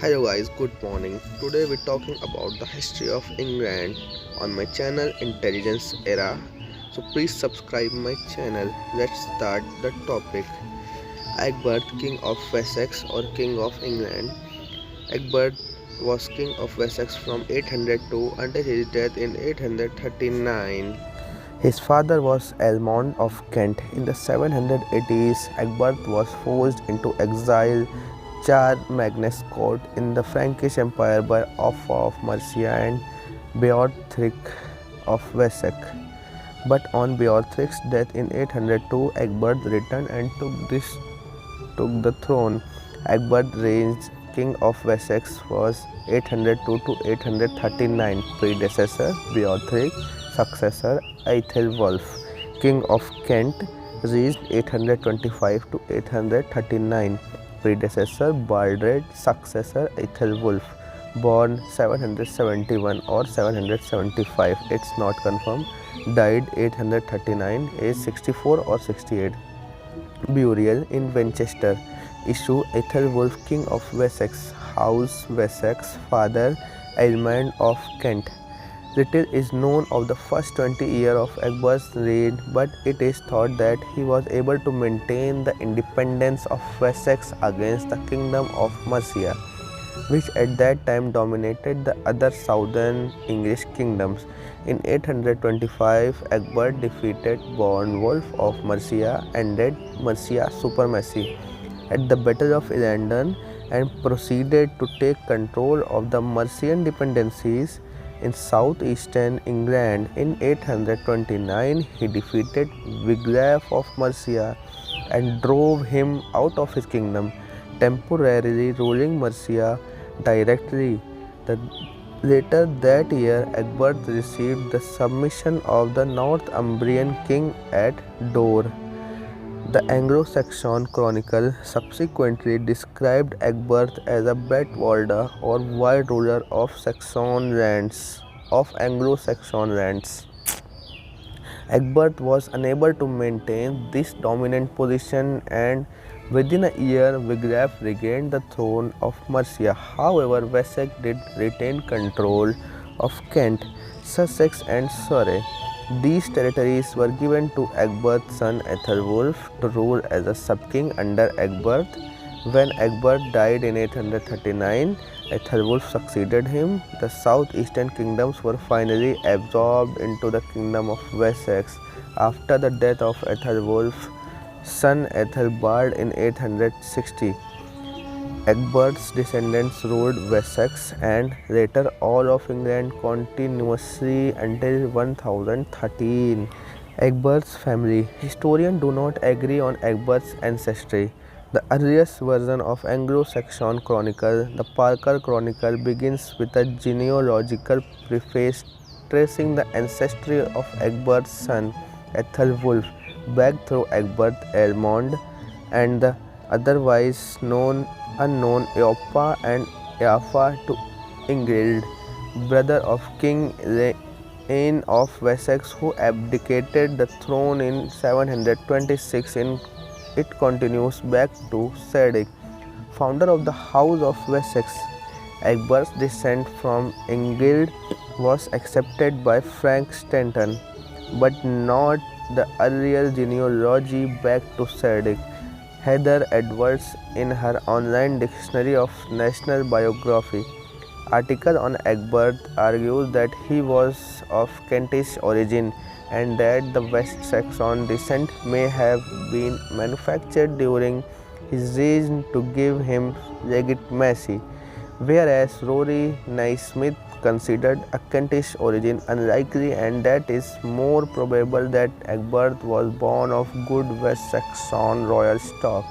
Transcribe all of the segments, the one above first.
Hello guys, good morning. Today we're talking about the history of England on my channel Intelligence Era. So please subscribe my channel. Let's start the topic. Egbert, King of Wessex or King of England. Egbert was King of Wessex from 802 until his death in 839. His father was Elmond of Kent. In the 780s, Egbert was forced into exile Magnus court in the Frankish Empire by Offa of Mercia and Beorhtric of Wessex. But on Beorhric's death in 802, Egbert returned and took the throne. Egbert reigned king of Wessex was 802 to 839. Predecessor Beorhtric, successor Aethelwulf. King of Kent reigns 825 to 839. Predecessor Baldred, successor Aethelwulf. Born 771 or 775, it's not confirmed. Died 839, age 64 or 68. Burial in Winchester. Issue Aethelwulf, King of Wessex. House Wessex. Father Aelmund of Kent. Little is known of the first 20 years of Egbert's reign, but it is thought that he was able to maintain the independence of Wessex against the Kingdom of Mercia, which at that time dominated the other southern English kingdoms. In 825, Egbert defeated Beowulf of Mercia, ended Mercia's supremacy at the Battle of Illidan, and proceeded to take control of the Mercian dependencies in southeastern England. In 829, he defeated Wiglaf of Mercia and drove him out of his kingdom, temporarily ruling Mercia directly. Later that year, Egbert received the submission of the Northumbrian king at Dore. The Anglo-Saxon Chronicle subsequently described Egbert as a Bettwalda or wild ruler of Saxon lands, of Anglo-Saxon lands. Egbert was unable to maintain this dominant position, and within a year Wiglaf regained the throne of Mercia. However, Wessex did retain control of Kent, Sussex and Surrey. These territories were given to Egbert's son Aethelwulf to rule as a sub-king under Egbert. When Egbert died in 839, Aethelwulf succeeded him. The southeastern kingdoms were finally absorbed into the kingdom of Wessex after the death of Aethelwulf's son Aethelbald in 860. Egbert's descendants ruled Wessex and later all of England continuously until 1013. Egbert's family. Historians do not agree on Egbert's ancestry. The earliest version of Anglo-Saxon Chronicle, the Parker Chronicle, begins with a genealogical preface tracing the ancestry of Egbert's son Aethelwulf back through Egbert Elmond and the otherwise unknown Eoppa and Eapha to Ingild, brother of King Ian of Wessex, who abdicated the throne in 726. It continues back to Cedric, founder of the House of Wessex. Egbert's descent from Ingild was accepted by Frank Stanton, but not the earlier genealogy back to Cedric. Heather Edwards, in her online Dictionary of National Biography article on Egbert, argues that he was of Kentish origin and that the West Saxon descent may have been manufactured during his reign to give him legitimacy, whereas Rory Naismith considered a Kentish origin unlikely, and that is more probable that Egbert was born of good West Saxon royal stock.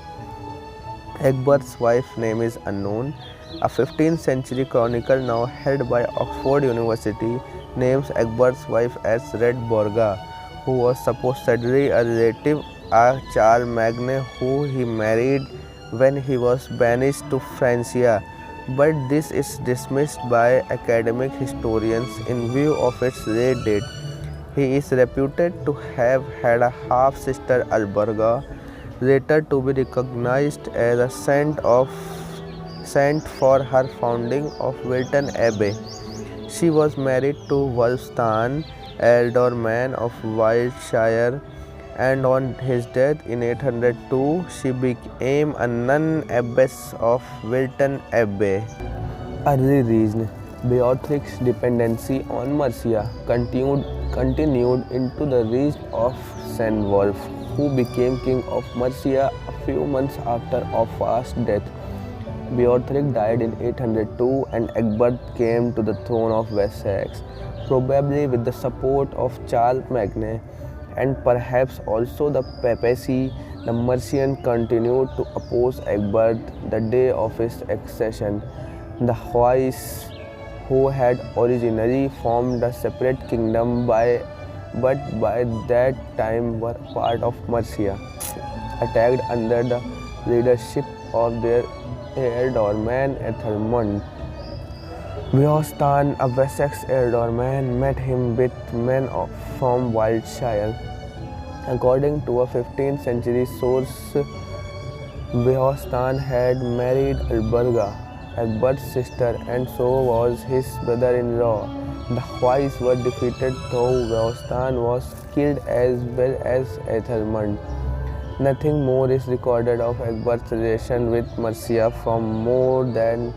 Egbert's wife's name is unknown. A 15th century chronicle now held by Oxford University names Egbert's wife as Redborga, who was supposedly a relative of Charlemagne, who he married when he was banished to Francia, but this is dismissed by academic historians in view of its late date. He is reputed to have had a half-sister Alberga, later to be recognized as a saint of sent for her founding of Wilton Abbey. She was married to Wulfstan, ealdorman of Wiltshire, and on his death in 802 she became a nun abbess of Wilton Abbey. Early reign. Beorhtric's dependency on Mercia continued into the reign of Cenwulf, who became king of Mercia a few months after Offa's death. Beorhtric died in 802 and Egbert came to the throne of Wessex, probably with the support of Charlemagne and perhaps also the papacy. The Mercians continued to oppose Egbert the day of his accession. The Huays, who had originally formed a separate kingdom but by that time were part of Mercia, attacked under the leadership of their ealdorman Ethelmund. Weohstan, a Wessex ealdorman, met him with men from Wiltshire. According to a 15th century source, Weohstan had married Alberga, Egbert's sister, and so was his brother-in-law. The Huays were defeated, though Weohstan was killed as well as Ethelmund. Nothing more is recorded of Egbert's relation with Mercia from more than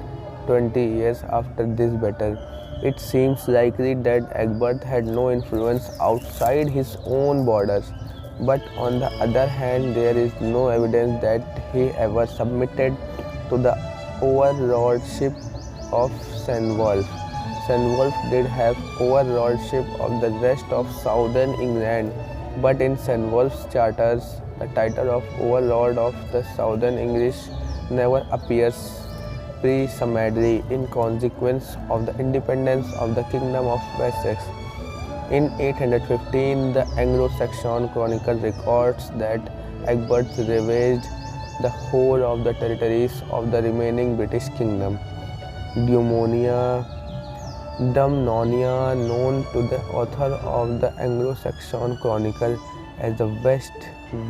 20 years after this battle. It seems likely that Egbert had no influence outside his own borders, but on the other hand, there is no evidence that he ever submitted to the overlordship of Cenwulf. Cenwulf did have overlordship of the rest of southern England, but in Cenwulf's charters, the title of overlord of the southern English never appears pre-summarily in consequence of the independence of the Kingdom of Wessex. In 815, the Anglo-Saxon Chronicle records that Egbert ravaged the whole of the territories of the remaining British kingdom. Dumnonia, known to the author of the Anglo-Saxon Chronicle as the West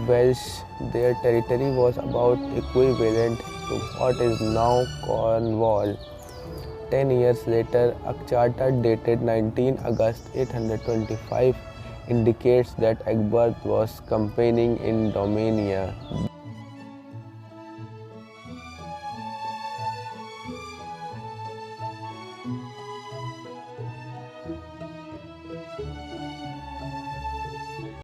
Welsh, their territory was about equivalent to what is now Cornwall. 10 years later, a charter dated 19 August 825 indicates that Egbert was campaigning in Domania.